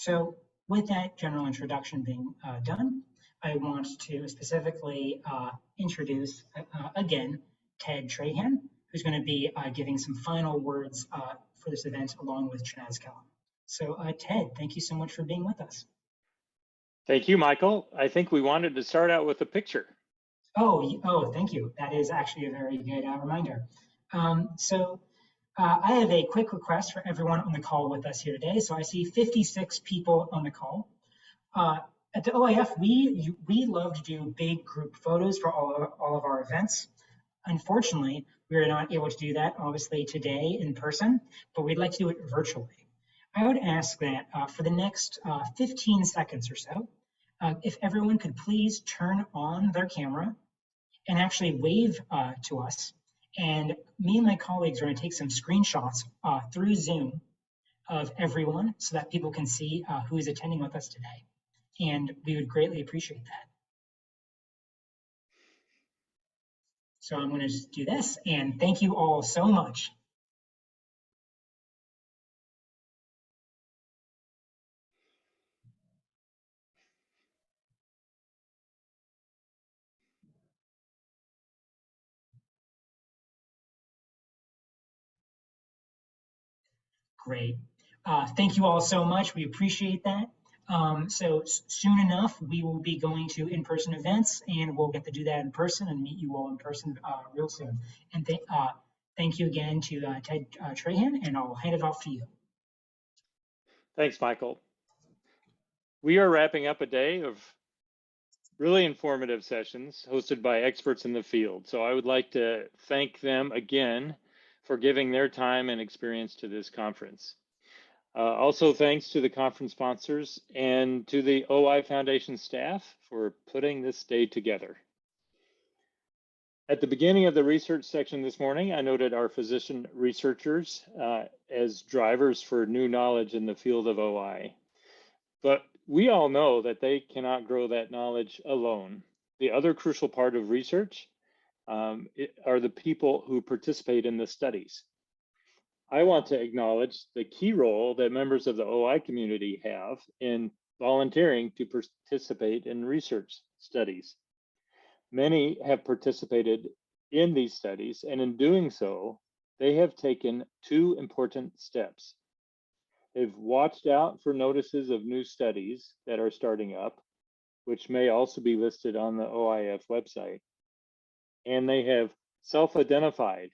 So with that general introduction being done, I want to specifically introduce again Ted Trahan, who's going to be giving some final words for this event along with Chinaz Kalam. So Ted, thank you so much for being with us. Thank you, Michael. I think we wanted to start out with a picture. Oh, thank you. That is actually a very good reminder. I have a quick request for everyone on the call with us here today. So I see 56 people on the call. At the OIF, we love to do big group photos for all of our events. Unfortunately, we are not able to do that, obviously, today in person, but we'd like to do it virtually. I would ask that for the next 15 seconds or so, if everyone could please turn on their camera and actually wave to us. And me and my colleagues are going to take some screenshots through Zoom of everyone so that people can see who is attending with us today. And we would greatly appreciate that. So I'm going to just do this, and thank you all so much. Great. Thank you all so much. We appreciate that. So soon enough, we will be going to in-person events, and we'll get to do that in person and meet you all in person real soon. And thank you again to Ted Trahan, and I'll hand it off to you. Thanks, Michael. We are wrapping up a day of really informative sessions hosted by experts in the field. So I would like to thank them again for giving their time and experience to this conference. Also, thanks to the conference sponsors and to the OI Foundation staff for putting this day together. At the beginning of the research section this morning, I noted our physician researchers as drivers for new knowledge in the field of OI. But we all know that they cannot grow that knowledge alone. The other crucial part of research are the people who participate in the studies. I want to acknowledge the key role that members of the OI community have in volunteering to participate in research studies. Many have participated in these studies, and in doing so, they have taken two important steps. They've watched out for notices of new studies that are starting up, which may also be listed on the OIF website. And they have self-identified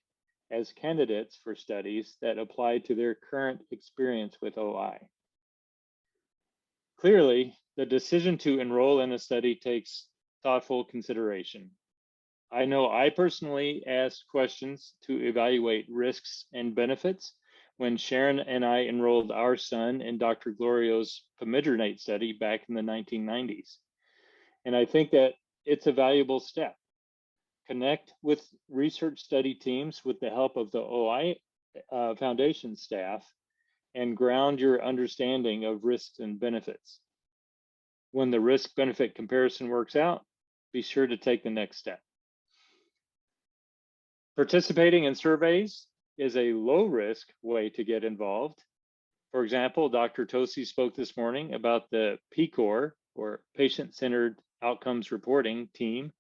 as candidates for studies that apply to their current experience with OI. Clearly, the decision to enroll in a study takes thoughtful consideration. I know I personally asked questions to evaluate risks and benefits when Sharon and I enrolled our son in Dr. Glorio's pomidronate study back in the 1990s. And I think that it's a valuable step. Connect with research study teams with the help of the OI Foundation staff and ground your understanding of risks and benefits. When the risk-benefit comparison works out, be sure to take the next step. Participating in surveys is a low-risk way to get involved. For example, Dr. Tosi spoke this morning about the PCOR, or Patient-Centered Outcomes Reporting team,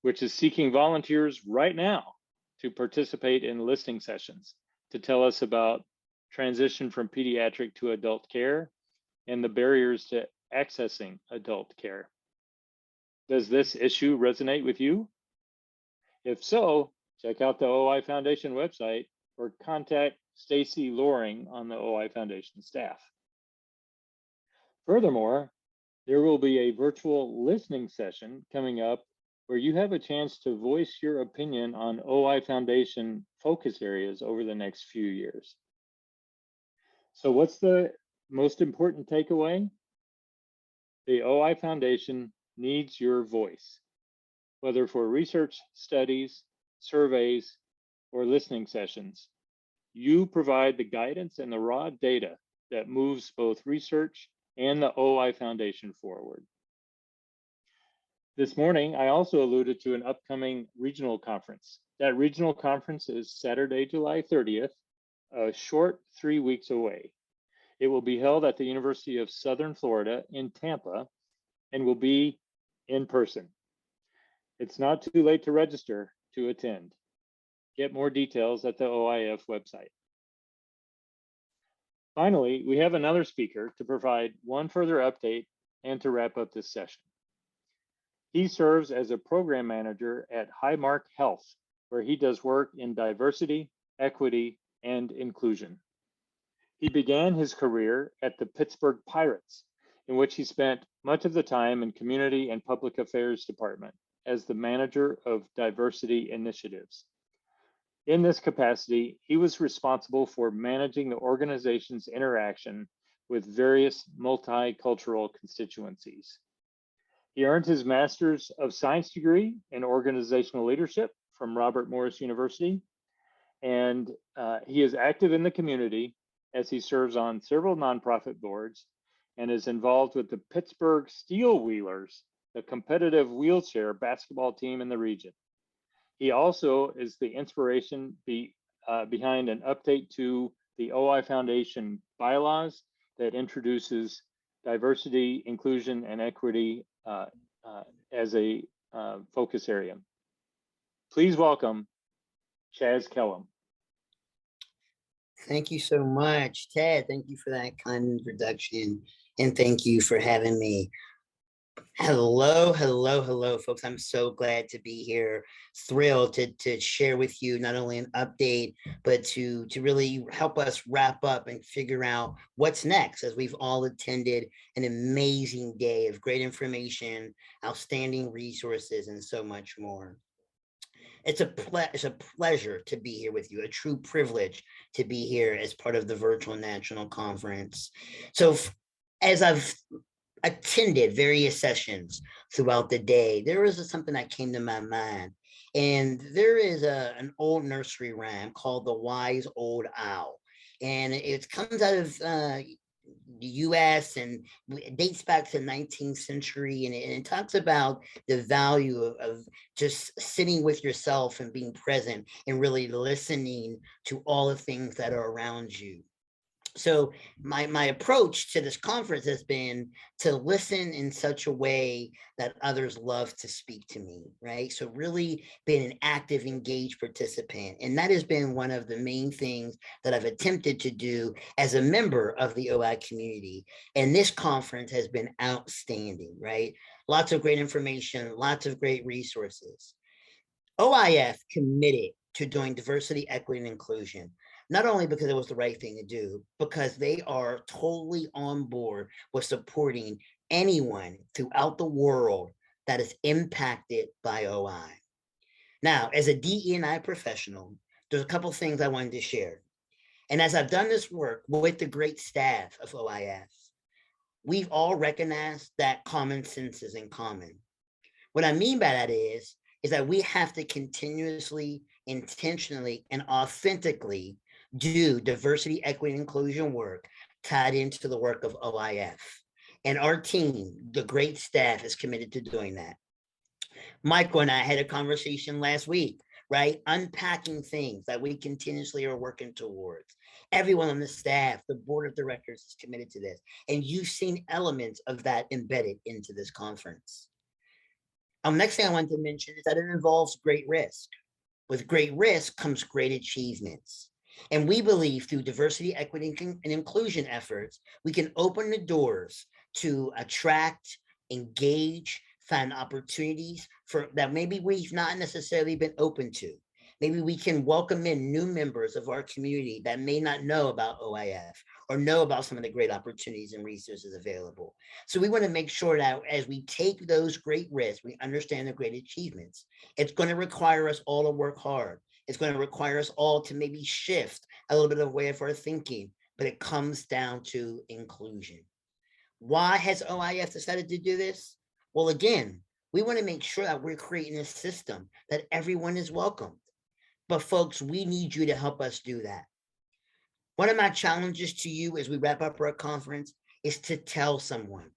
which is seeking volunteers right now to participate in listening sessions to tell us about transition from pediatric to adult care and the barriers to accessing adult care. Does this issue resonate with you? If so, check out the OI Foundation website or contact Stacy Loring on the OI Foundation staff. Furthermore, there will be a virtual listening session coming up where you have a chance to voice your opinion on OI Foundation focus areas over the next few years. So what's the most important takeaway? The OI Foundation needs your voice, whether for research studies, surveys, or listening sessions. You provide the guidance and the raw data that moves both research and the OI Foundation forward. This morning, I also alluded to an upcoming regional conference. That regional conference is Saturday, July 30th, a short 3 weeks away. It will be held at the University of Southern Florida in Tampa and will be in person. It's not too late to register to attend. Get more details at the OIF website. Finally, we have another speaker to provide one further update and to wrap up this session. He serves as a program manager at Highmark Health, where he does work in diversity, equity, and inclusion. He began his career at the Pittsburgh Pirates, in which he spent much of the time in Community and Public Affairs Department as the manager of diversity initiatives. In this capacity, he was responsible for managing the organization's interaction with various multicultural constituencies. He earned his Master's of Science degree in Organizational Leadership from Robert Morris University, and he is active in the community as he serves on several nonprofit boards and is involved with the Pittsburgh Steel Wheelers, the competitive wheelchair basketball team in the region. He also is the inspiration behind an update to the OI Foundation bylaws that introduces diversity, inclusion, and equity as a focus area. Please welcome Chaz Kellum. Thank you so much, Ted. Thank you for that kind introduction, and thank you for having me. Hello, hello, hello, folks. I'm so glad to be here. Thrilled to share with you not only an update, but to really help us wrap up and figure out what's next, as we've all attended an amazing day of great information, outstanding resources, and so much more. It's a pleasure to be here with you, a true privilege to be here as part of the virtual national conference. So as I've attended various sessions throughout the day, there was something that came to my mind. And there is an old nursery rhyme called The Wise Old Owl. And it comes out of the US and it dates back to the 19th century. And it talks about the value of just sitting with yourself and being present and really listening to all the things that are around you. So my approach to this conference has been to listen in such a way that others love to speak to me, right? So really being an active, engaged participant. And that has been one of the main things that I've attempted to do as a member of the OI community. And this conference has been outstanding, right? Lots of great information, lots of great resources. OIF committed to doing diversity, equity, and inclusion, not only because it was the right thing to do, because they are totally on board with supporting anyone throughout the world that is impacted by OI. Now, as a DE&I professional, there's a couple things I wanted to share. And as I've done this work with the great staff of OIF, we've all recognized that common sense is in common. What I mean by that is that we have to continuously, intentionally, and authentically do diversity, equity, and inclusion work tied into the work of OIF. And our team, the great staff, is committed to doing that. Michael and I had a conversation last week, right? Unpacking things that we continuously are working towards. Everyone on the staff, the board of directors is committed to this. And you've seen elements of that embedded into this conference. Next thing I want to mention is that it involves great risk. With great risk comes great achievements. And we believe through diversity, equity, and inclusion efforts, we can open the doors to attract, engage, find opportunities for that maybe we've not necessarily been open to. Maybe we can welcome in new members of our community that may not know about OIF or know about some of the great opportunities and resources available. So we want to make sure that as we take those great risks, we understand the great achievements. It's going to require us all to work hard. It's going to require us all to maybe shift a little bit of way of our thinking, but it comes down to inclusion. Why has OIF decided to do this? Well, again, we want to make sure that we're creating a system that everyone is welcomed. But folks, we need you to help us do that. One of my challenges to you as we wrap up our conference is to tell someone.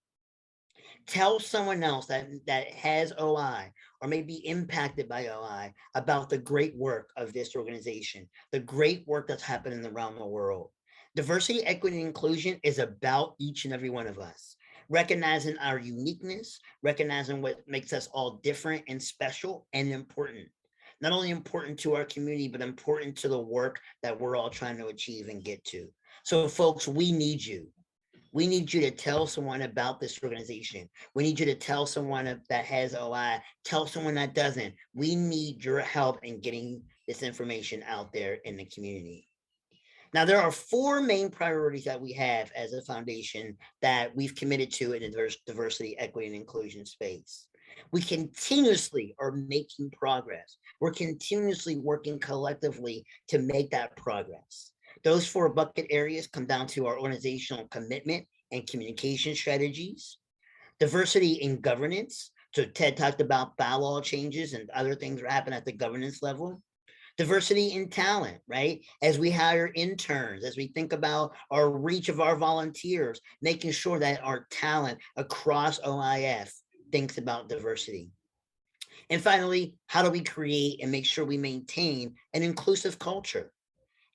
Tell someone else that has OI or may be impacted by OI about the great work of this organization, the great work that's happening around the world. Diversity, equity, and inclusion is about each and every one of us, recognizing our uniqueness, recognizing what makes us all different and special and important. Not only important to our community, but important to the work that we're all trying to achieve and get to. So folks, we need you. We need you to tell someone about this organization. We need you to tell someone that has OI, tell someone that doesn't. We need your help in getting this information out there in the community. Now, there are 4 main priorities that we have as a foundation that we've committed to in the diversity, equity, and inclusion space. We continuously are making progress. We're continuously working collectively to make that progress. Those 4 bucket areas come down to our organizational commitment and communication strategies, diversity in governance. So Ted talked about bylaw changes and other things that happen at the governance level. Diversity in talent, right? As we hire interns, as we think about our reach of our volunteers, making sure that our talent across OIF thinks about diversity. And finally, how do we create and make sure we maintain an inclusive culture?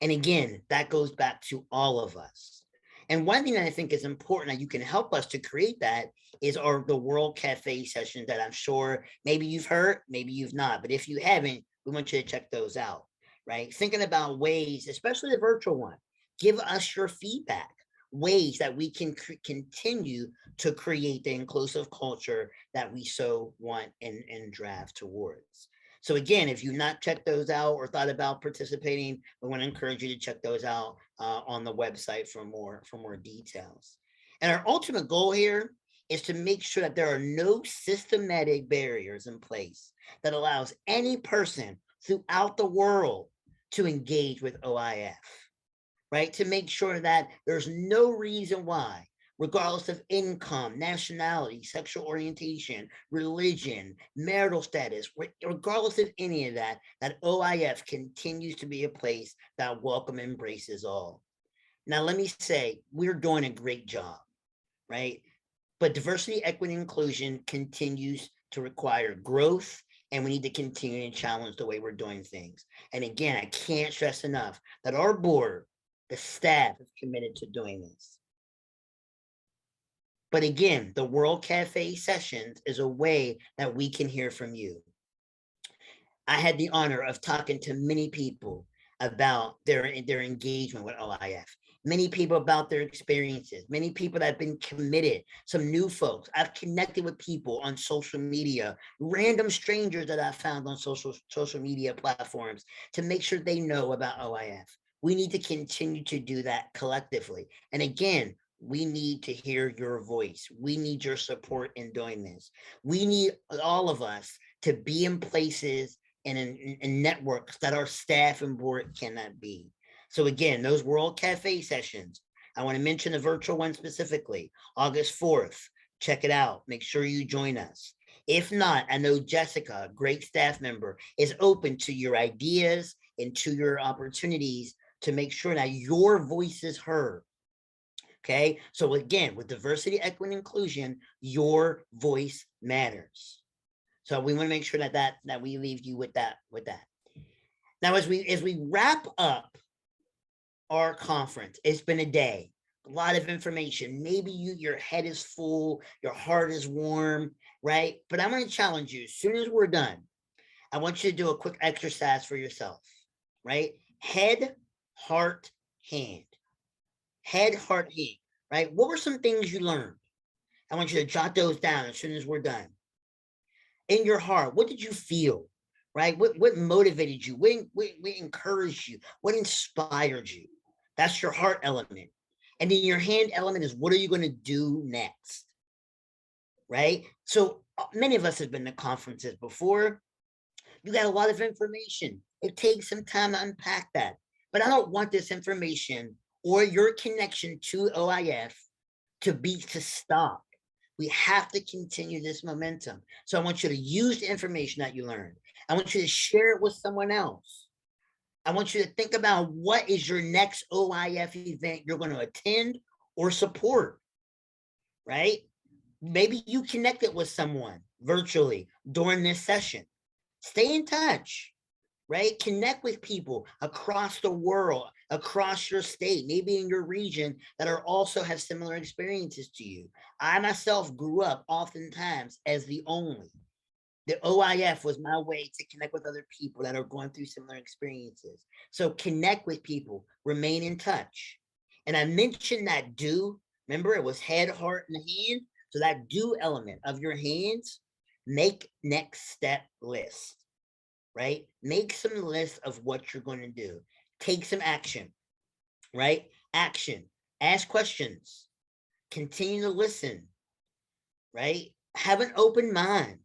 And again, that goes back to all of us. And one thing that I think is important that you can help us to create that is the World Cafe sessions that I'm sure maybe you've heard, maybe you've not, but if you haven't, we want you to check those out, right? Thinking about ways, especially the virtual one, give us your feedback, ways that we can continue to create the inclusive culture that we so want and drive towards. So again, if you've not checked those out or thought about participating, we want to encourage you to check those out on the website for more details. And our ultimate goal here is to make sure that there are no systematic barriers in place that allows any person throughout the world to engage with OIF, right? To make sure that there's no reason why, regardless of income, nationality, sexual orientation, religion, marital status, regardless of any of that, that OIF continues to be a place that welcome and embraces all. Now, let me say, we're doing a great job, right? But diversity, equity, and inclusion continues to require growth, and we need to continue to challenge the way we're doing things. And again, I can't stress enough that our board, the staff, is committed to doing this. But again, the World Cafe sessions is a way that we can hear from you. I had the honor of talking to many people about their engagement with OIF. Many people about their experiences, many people that have been committed, some new folks. I've connected with people on social media, random strangers that I found on social media platforms to make sure they know about OIF. We need to continue to do that collectively. And again, we need to hear your voice. We need your support in doing this. We need all of us to be in places and in networks that our staff and board cannot be. So again, those World Cafe sessions, I want to mention the virtual one specifically, August 4th. Check it out. Make sure you join us. If not, I know Jessica, a great staff member, is open to your ideas and to your opportunities to make sure that your voice is heard. Okay, so again, with diversity, equity, and inclusion, your voice matters. So we want to make sure that we leave you with that. Now, as we wrap up our conference, it's been a day, a lot of information. Maybe your head is full, your heart is warm, right? But I'm going to challenge you. As soon as we're done, I want you to do a quick exercise for yourself, right? Head, heart, hand. Head, heart, hand, right? What were some things you learned? I want you to jot those down as soon as we're done. In your heart, what did you feel, right? What motivated you? What encouraged you? What inspired you? That's your heart element. And then your hand element is, what are you going to do next, right? So many of us have been to conferences before. You got a lot of information. It takes some time to unpack that. But I don't want this information or your connection to OIF to stop. We have to continue this momentum. So I want you to use the information that you learned. I want you to share it with someone else. I want you to think about what is your next OIF event you're going to attend or support, right? Maybe you connected with someone virtually during this session. Stay in touch, right? Connect with people across the world. across your state, maybe in your region, that are also have similar experiences to you. I myself grew up oftentimes as the only. The OIF was my way to connect with other people that are going through similar experiences. So connect with people, remain in touch. And I mentioned that do. Remember, it was head, heart, and hand. So that do element of your hands, make next step list, right? Make some list of what you're going to do. Take some action, right? Action. Ask questions. Continue to listen, right? Have an open mind.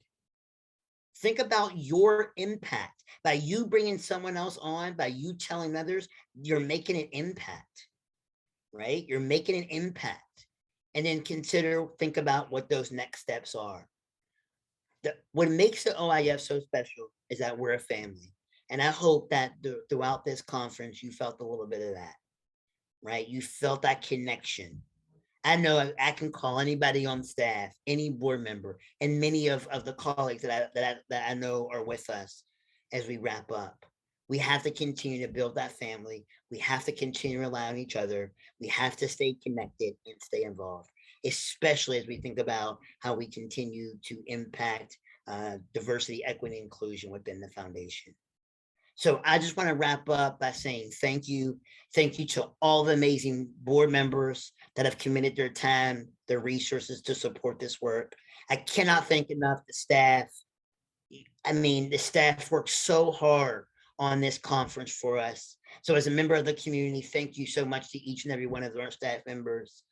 Think about your impact. By you bringing someone else on, by you telling others, you're making an impact, right? You're making an impact. And then think about what those next steps are. What makes the OIF so special is that we're a family. And I hope that throughout this conference, you felt a little bit of that, right? You felt that connection. I know I can call anybody on staff, any board member, and many of the colleagues that I know are with us as we wrap up. We have to continue to build that family. We have to continue to rely on each other. We have to stay connected and stay involved, especially as we think about how we continue to impact diversity, equity, inclusion within the foundation. So I just want to wrap up by saying thank you. Thank you to all the amazing board members that have committed their time, their resources to support this work. I cannot thank enough the staff. I mean, the staff worked so hard on this conference for us. So as a member of the community, thank you so much to each and every one of our staff members.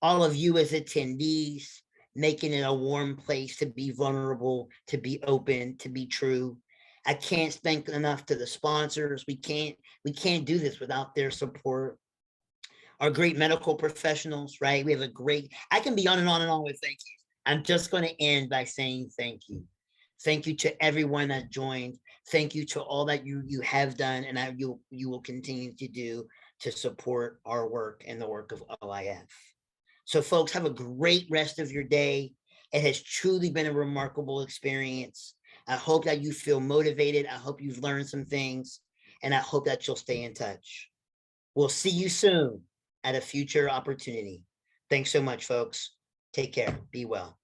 All of you as attendees, making it a warm place to be vulnerable, to be open, to be true. I can't thank enough to the sponsors. We can't do this without their support. Our great medical professionals, right? We have a great, I can be on and on with thank yous. I'm just going to end by saying thank you. Thank you to everyone that joined. Thank you to all that you have done and you will continue to do to support our work and the work of OIF. So folks, have a great rest of your day. It has truly been a remarkable experience. I hope that you feel motivated. I hope you've learned some things, and I hope that you'll stay in touch. We'll see you soon at a future opportunity. Thanks so much, folks. Take care. Be well.